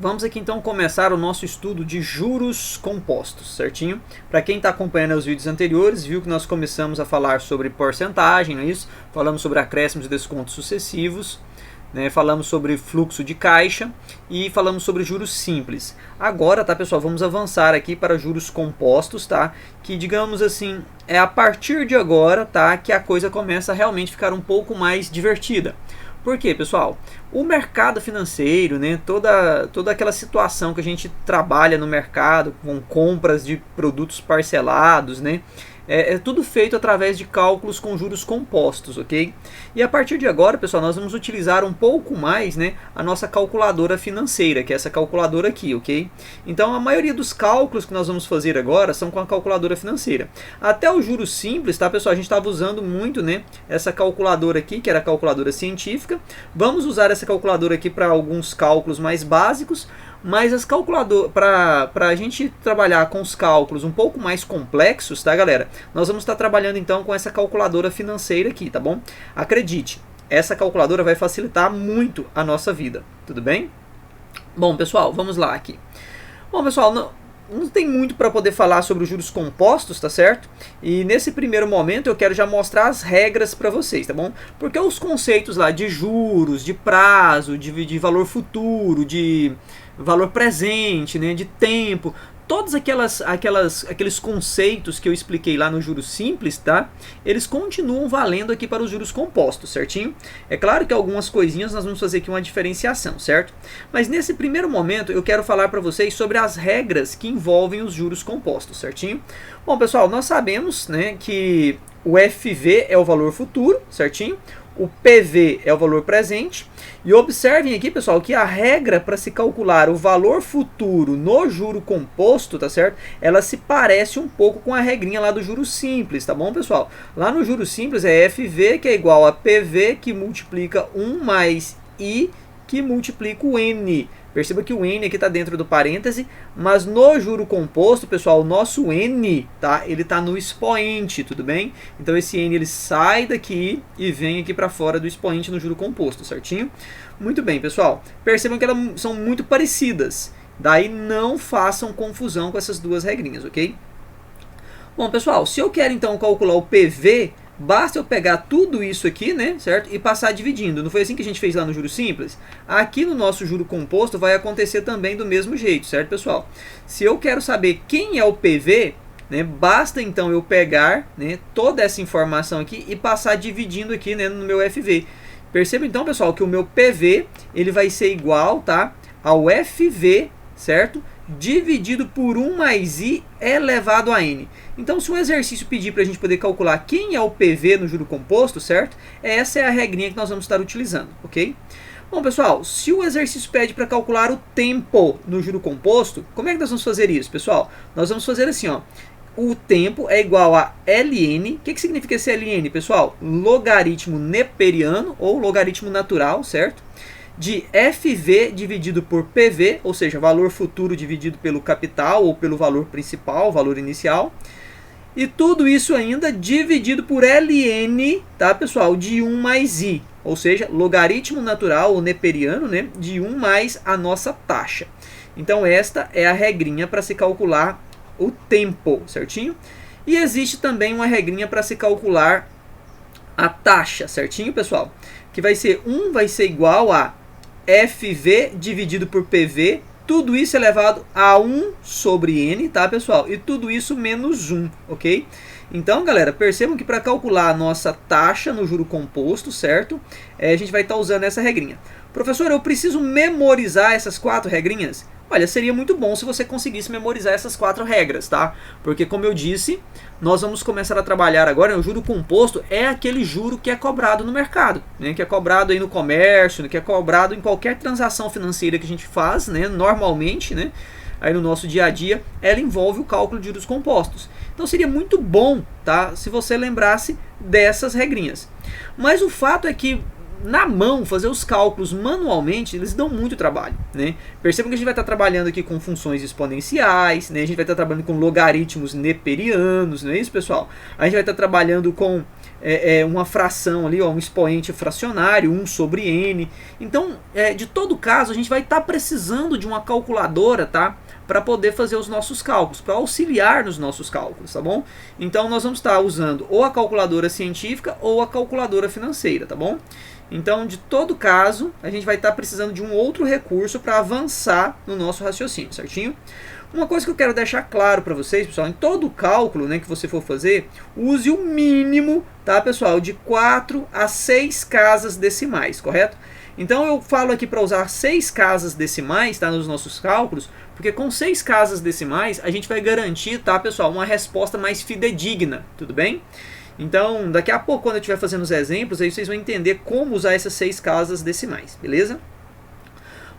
Vamos aqui então começar o nosso estudo de juros compostos, certinho? Para quem está acompanhando os vídeos anteriores, viu que nós começamos a falar sobre porcentagem, não é isso? Falamos sobre acréscimos e descontos sucessivos, né? Falamos sobre fluxo de caixa e falamos sobre juros simples. Agora, tá, pessoal, vamos avançar aqui para juros compostos, tá? Que, digamos assim, é a partir de agora, tá, que a coisa começa a realmente ficar um pouco mais divertida. Por quê, pessoal? O mercado financeiro, né, toda aquela situação que a gente trabalha no mercado com compras de produtos parcelados, né, é tudo feito através de cálculos com juros compostos, ok? E a partir de agora, pessoal, nós vamos utilizar um pouco mais, né, a nossa calculadora financeira, que é essa calculadora aqui, ok? Então, a maioria dos cálculos que nós vamos fazer agora são com a calculadora financeira. Até o juros simples, tá, pessoal? A gente estava usando muito, né, essa calculadora aqui, que era a calculadora científica. Vamos usar essa calculadora aqui para alguns cálculos mais básicos, mas as calculadoras, para a gente trabalhar com os cálculos um pouco mais complexos, tá, galera? Nós vamos estar trabalhando então com essa calculadora financeira aqui, tá bom? Acredite, essa calculadora vai facilitar muito a nossa vida, tudo bem? Bom, pessoal, vamos lá aqui. Bom, pessoal, não tem muito para poder falar sobre os juros compostos, tá certo? E nesse primeiro momento eu quero já mostrar as regras para vocês, tá bom? Porque os conceitos lá de juros, de prazo, de valor futuro, de valor presente, né, de tempo, todos aqueles conceitos que eu expliquei lá no juros simples, tá? Eles continuam valendo aqui para os juros compostos, certinho? É claro que algumas coisinhas nós vamos fazer aqui uma diferenciação, certo? Mas nesse primeiro momento eu quero falar para vocês sobre as regras que envolvem os juros compostos, certinho? Bom, pessoal, nós sabemos, né, que o FV é o valor futuro, certinho? O PV é o valor presente. E observem aqui, pessoal, que a regra para se calcular o valor futuro no juro composto, tá certo? Ela se parece um pouco com a regrinha lá do juro simples, tá bom, pessoal? Lá no juro simples é FV, que é igual a PV, que multiplica 1 mais I, que multiplica o N. Perceba que o N aqui está dentro do parêntese, mas no juro composto, pessoal, o nosso N, tá? Ele está no expoente, tudo bem? Então esse N ele sai daqui e vem aqui para fora do expoente no juro composto, certinho? Muito bem, pessoal. Percebam que elas são muito parecidas. Daí não façam confusão com essas duas regrinhas, ok? Bom, pessoal, se eu quero então calcular o PV, basta eu pegar tudo isso aqui, né, certo? E passar dividindo. Não foi assim que a gente fez lá no juro simples? Aqui no nosso juro composto vai acontecer também do mesmo jeito, certo, pessoal? Se eu quero saber quem é o PV, né, basta então eu pegar, né, toda essa informação aqui e passar dividindo aqui, né, no meu FV. Perceba então, pessoal, que o meu PV ele vai ser igual, tá, ao FV, certo? Dividido por 1 mais I elevado a N. Então, se um exercício pedir para a gente poder calcular quem é o PV no juro composto, certo? Essa é a regrinha que nós vamos estar utilizando, ok? Bom, pessoal, se o exercício pede para calcular o tempo no juro composto, como é que nós vamos fazer isso, pessoal? Nós vamos fazer assim, ó. O tempo é igual a ln. O que significa esse ln, pessoal? Logaritmo neperiano ou logaritmo natural, certo? De FV dividido por PV, ou seja, valor futuro dividido pelo capital ou pelo valor principal, valor inicial. E tudo isso ainda dividido por ln, tá, pessoal, de 1 mais i, ou seja, logaritmo natural ou neperiano, né, de 1 mais a nossa taxa. Então esta é a regrinha para se calcular o tempo, certinho? E existe também uma regrinha para se calcular a taxa, certinho, pessoal? Que vai ser 1 vai ser igual a FV dividido por PV, tudo isso elevado a 1 sobre N, tá, pessoal? E tudo isso menos 1, ok? Então, galera, percebam que para calcular a nossa taxa no juro composto, certo? A gente vai estar usando essa regrinha. Professor, eu preciso memorizar essas 4 regrinhas? Olha, seria muito bom se você conseguisse memorizar essas 4 regras, tá? Porque, como eu disse, nós vamos começar a trabalhar agora, né? O juro composto é aquele juro que é cobrado no mercado, né? Que é cobrado aí no comércio, que é cobrado em qualquer transação financeira que a gente faz, né? Normalmente, né? Aí no nosso dia a dia, ela envolve o cálculo de juros compostos. Então seria muito bom, tá? Se você lembrasse dessas regrinhas. Mas o fato é que na mão, fazer os cálculos manualmente, eles dão muito trabalho, né? Percebam que a gente vai estar trabalhando aqui com funções exponenciais, né? A gente vai estar trabalhando com logaritmos neperianos, não é isso, pessoal? A gente vai estar trabalhando com uma fração ali, ó, um expoente fracionário, 1 sobre n. Então, de todo caso, a gente vai estar precisando de uma calculadora, tá? Para poder fazer os nossos cálculos, para auxiliar nos nossos cálculos, tá bom? Então nós vamos estar usando ou a calculadora científica ou a calculadora financeira, tá bom? Então, de todo caso, a gente vai estar precisando de um outro recurso para avançar no nosso raciocínio, certinho? Uma coisa que eu quero deixar claro para vocês, pessoal, em todo cálculo, né, que você for fazer, use o mínimo, tá, pessoal, de 4 a 6 casas decimais, correto? Então eu falo aqui para usar 6 casas decimais, tá, nos nossos cálculos, porque com 6 casas decimais a gente vai garantir, tá, pessoal, uma resposta mais fidedigna, tudo bem? Então, daqui a pouco, quando eu estiver fazendo os exemplos, aí vocês vão entender como usar essas 6 casas decimais, beleza?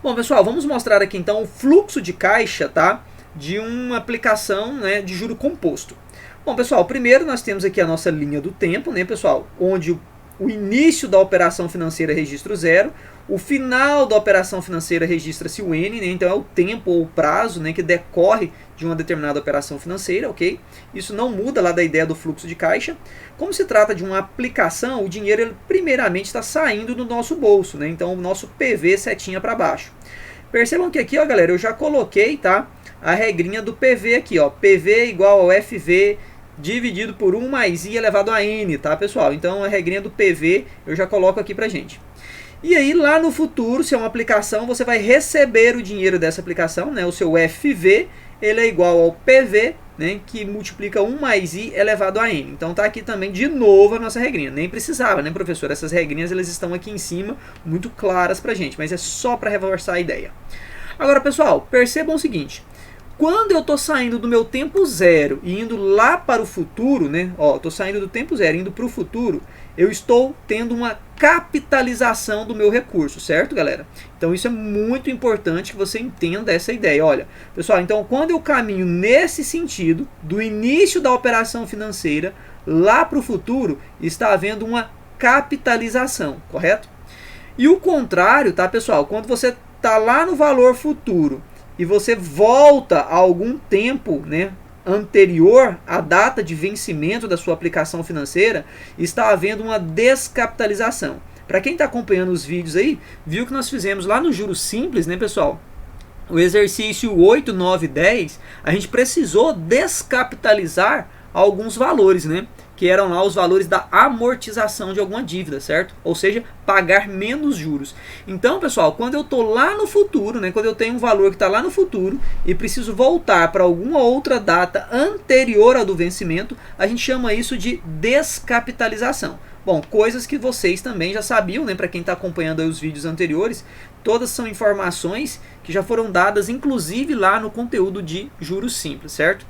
Bom, pessoal, vamos mostrar aqui então o fluxo de caixa, tá, de uma aplicação, né, de juro composto. Bom, pessoal, primeiro nós temos aqui a nossa linha do tempo, né, pessoal, onde o início da operação financeira registra o 0, o final da operação financeira registra-se o N, né? Então é o tempo ou o prazo, né, que decorre de uma determinada operação financeira, ok? Isso não muda lá da ideia do fluxo de caixa. Como se trata de uma aplicação, o dinheiro ele, primeiramente está saindo do nosso bolso, né? Então o nosso PV setinha para baixo. Percebam que aqui, ó, galera, eu já coloquei, tá, a regrinha do PV aqui, ó, PV igual ao FV dividido por 1 mais I elevado a N, tá, pessoal? Então a regrinha do PV eu já coloco aqui pra gente. E aí lá no futuro, se é uma aplicação, você vai receber o dinheiro dessa aplicação, né? O seu FV, ele é igual ao PV, né, que multiplica 1 mais I elevado a N. Então tá aqui também de novo a nossa regrinha. Nem precisava, né, professor? Essas regrinhas elas estão aqui em cima, muito claras pra gente, mas é só para reforçar a ideia. Agora, pessoal, percebam o seguinte. Quando eu estou saindo do meu tempo zero e indo lá para o futuro, né? Ó, estou saindo do tempo zero e indo para o futuro, eu estou tendo uma capitalização do meu recurso, certo, galera? Então isso é muito importante que você entenda essa ideia. Olha, pessoal, então quando eu caminho nesse sentido, do início da operação financeira lá para o futuro, está havendo uma capitalização, correto? E o contrário, tá, pessoal? Quando você está lá no valor futuro e você volta a algum tempo, né, anterior à data de vencimento da sua aplicação financeira, está havendo uma descapitalização. Para quem está acompanhando os vídeos aí, viu que nós fizemos lá no juros simples, né, pessoal? O exercício 8, 9 e 10, a gente precisou descapitalizar alguns valores, né? Que eram lá os valores da amortização de alguma dívida, certo? Ou seja, pagar menos juros. Então, pessoal, quando eu estou lá no futuro, né, quando eu tenho um valor que está lá no futuro e preciso voltar para alguma outra data anterior ao do vencimento, a gente chama isso de descapitalização. Bom, coisas que vocês também já sabiam, né, para quem está acompanhando aí os vídeos anteriores, todas são informações que já foram dadas, inclusive lá no conteúdo de juros simples, certo?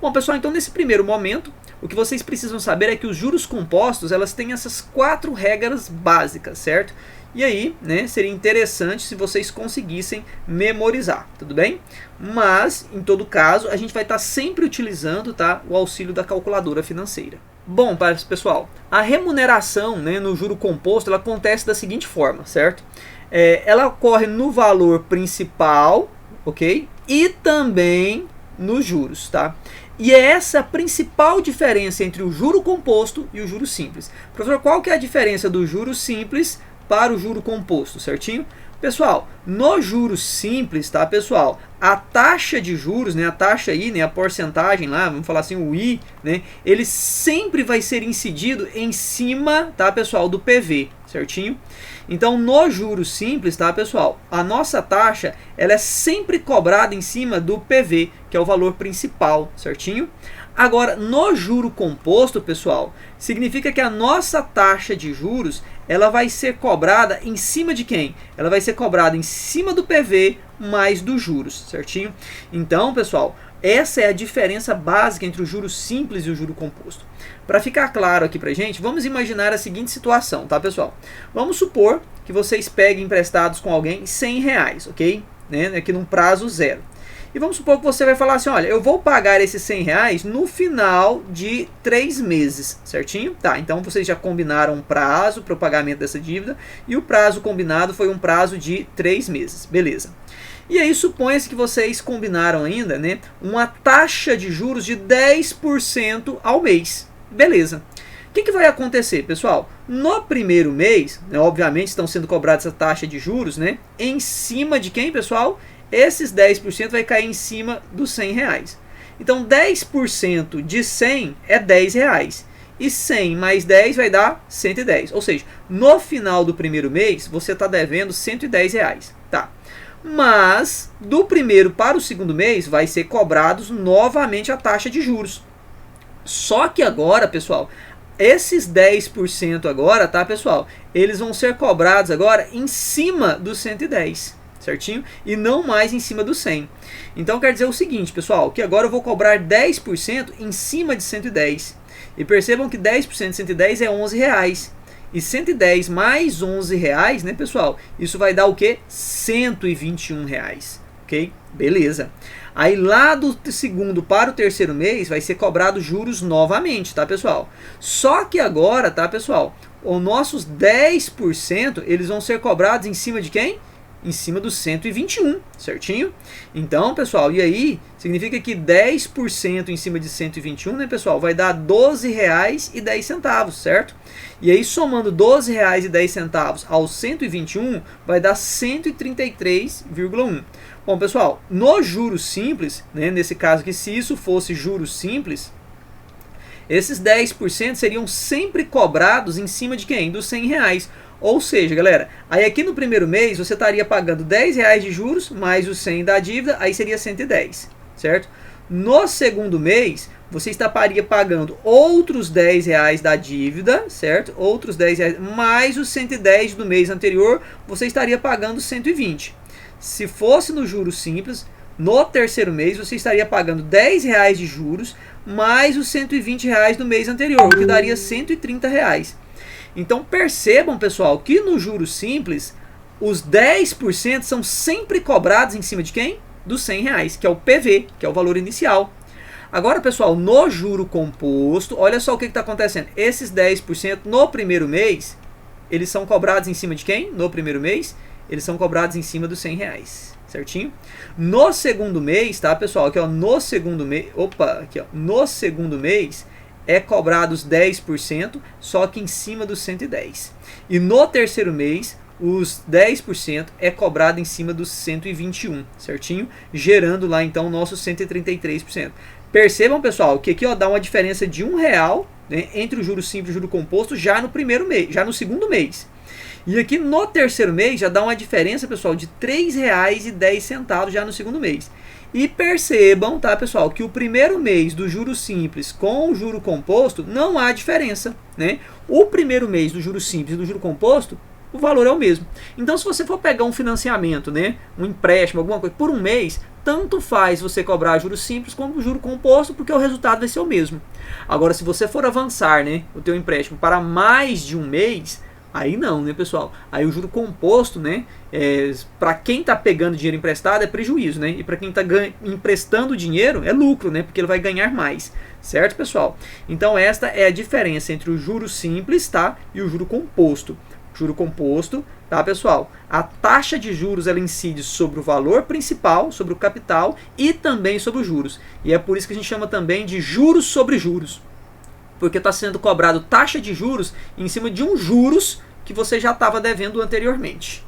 Bom, pessoal, então nesse primeiro momento, o que vocês precisam saber é que os juros compostos, elas têm essas 4 regras básicas, certo? E aí, né, seria interessante se vocês conseguissem memorizar, tudo bem? Mas, em todo caso, a gente vai estar sempre utilizando, tá, o auxílio da calculadora financeira. Bom, pessoal, a remuneração, né, no juro composto, ela acontece da seguinte forma, certo? Ela ocorre no valor principal, ok? E também nos juros, tá? E é essa a principal diferença entre o juro composto e o juro simples. Professor, qual que é a diferença do juro simples para o juro composto, certinho? Pessoal, no juros simples, tá, pessoal, a taxa de juros, né, a taxa I, né, a porcentagem lá, vamos falar assim, o I, né, ele sempre vai ser incidido em cima, tá, pessoal, do PV, certinho? Então, no juros simples, tá, pessoal, a nossa taxa, ela é sempre cobrada em cima do PV, que é o valor principal, certinho? Agora, no juro composto, pessoal, significa que a nossa taxa de juros, ela vai ser cobrada em cima de quem? Ela vai ser cobrada em cima do PV mais dos juros, certinho? Então, pessoal, essa é a diferença básica entre o juro simples e o juro composto. Para ficar claro aqui pra gente, vamos imaginar a seguinte situação, tá, pessoal? Vamos supor que vocês peguem emprestados com alguém R$100, ok? Né? Aqui num prazo zero. E vamos supor que você vai falar assim, olha, eu vou pagar esses R$100 no final de 3 meses, certinho? Tá, então vocês já combinaram um prazo para o pagamento dessa dívida e o prazo combinado foi um prazo de 3 meses, beleza. E aí suponha-se que vocês combinaram ainda, né, uma taxa de juros de 10% ao mês, beleza. que vai acontecer, pessoal? No primeiro mês, né, obviamente estão sendo cobradas essa taxa de juros, né? Em cima de quem, pessoal? Esses 10% vai cair em cima dos R$100. Então 10% de 100 é R$10. E 100 mais 10 vai dar 110. Ou seja, no final do primeiro mês, você está devendo R$110. Tá. Mas, do primeiro para o segundo mês, vai ser cobrados novamente a taxa de juros. Só que agora, pessoal, esses 10% agora, tá, pessoal? Eles vão ser cobrados agora em cima dos 110, certinho? E não mais em cima do 100. Então quer dizer o seguinte, pessoal, que agora eu vou cobrar 10% em cima de 110. E percebam que 10% de 110 é R$11. E 110 mais R$11, né, pessoal? Isso vai dar o quê? R$121. Ok? Beleza. Aí lá do segundo para o terceiro mês vai ser cobrado juros novamente, tá, pessoal? Só que agora, tá, pessoal, os nossos 10%, eles vão ser cobrados em cima de quem? Em cima dos 121, certinho? Então, pessoal, e aí significa que 10% em cima de 121, né, pessoal, vai dar R$12,10, certo? E aí somando R$12,10 aos 121, vai dar 133,1. Bom, pessoal, no juros simples, né, nesse caso aqui, se isso fosse juros simples, esses 10% seriam sempre cobrados em cima de quem? Dos R$100. Ou seja, galera, aí aqui no primeiro mês você estaria pagando R$10 de juros, mais os 100 da dívida, aí seria 110, certo? No segundo mês, você estaria pagando outros R$10 da dívida, certo? Outros R$10, mais os 110 do mês anterior, você estaria pagando 120. Se fosse no juros simples, no terceiro mês você estaria pagando R$10 de juros, mais os R$120 do mês anterior, o que daria R$130. Então percebam, pessoal, que no juros simples, os 10% são sempre cobrados em cima de quem? Dos R$100, que é o PV, que é o valor inicial. Agora, pessoal, no juro composto, olha só o que está acontecendo. Esses 10% no primeiro mês, eles são cobrados em cima de quem? No primeiro mês, eles são cobrados em cima dos R$100, certinho? No segundo mês, tá, pessoal? Aqui, ó, no segundo mês, no segundo mês é cobrados 10%, só que em cima dos 110. E no terceiro mês, os 10% é cobrado em cima dos 121, certinho? Gerando lá então o nosso 133%. Percebam, pessoal, que aqui, ó, dá uma diferença de R$1, né, entre o juro simples e o juro composto já no primeiro mês, já no segundo mês. E aqui no terceiro mês já dá uma diferença, pessoal, de R$3,10 já no segundo mês. E percebam, tá, pessoal, que o primeiro mês do juro simples com o juro composto não há diferença, né? O primeiro mês do juro simples e do juro composto, o valor é o mesmo. Então, se você for pegar um financiamento, né, um empréstimo, alguma coisa, por um mês, tanto faz você cobrar juro simples como juro composto, porque o resultado vai ser o mesmo. Agora, se você for avançar, né, o teu empréstimo para mais de um mês, aí não, né, pessoal? Aí o juro composto, né, para quem está pegando dinheiro emprestado é prejuízo, né? E para quem está emprestando dinheiro é lucro, né? Porque ele vai ganhar mais, certo, pessoal? Então esta é a diferença entre o juro simples, tá, e o juro composto. Juro composto, tá, pessoal? A taxa de juros ela incide sobre o valor principal, sobre o capital e também sobre os juros. E é por isso que a gente chama também de juros sobre juros. Porque está sendo cobrado taxa de juros em cima de um juros que você já estava devendo anteriormente.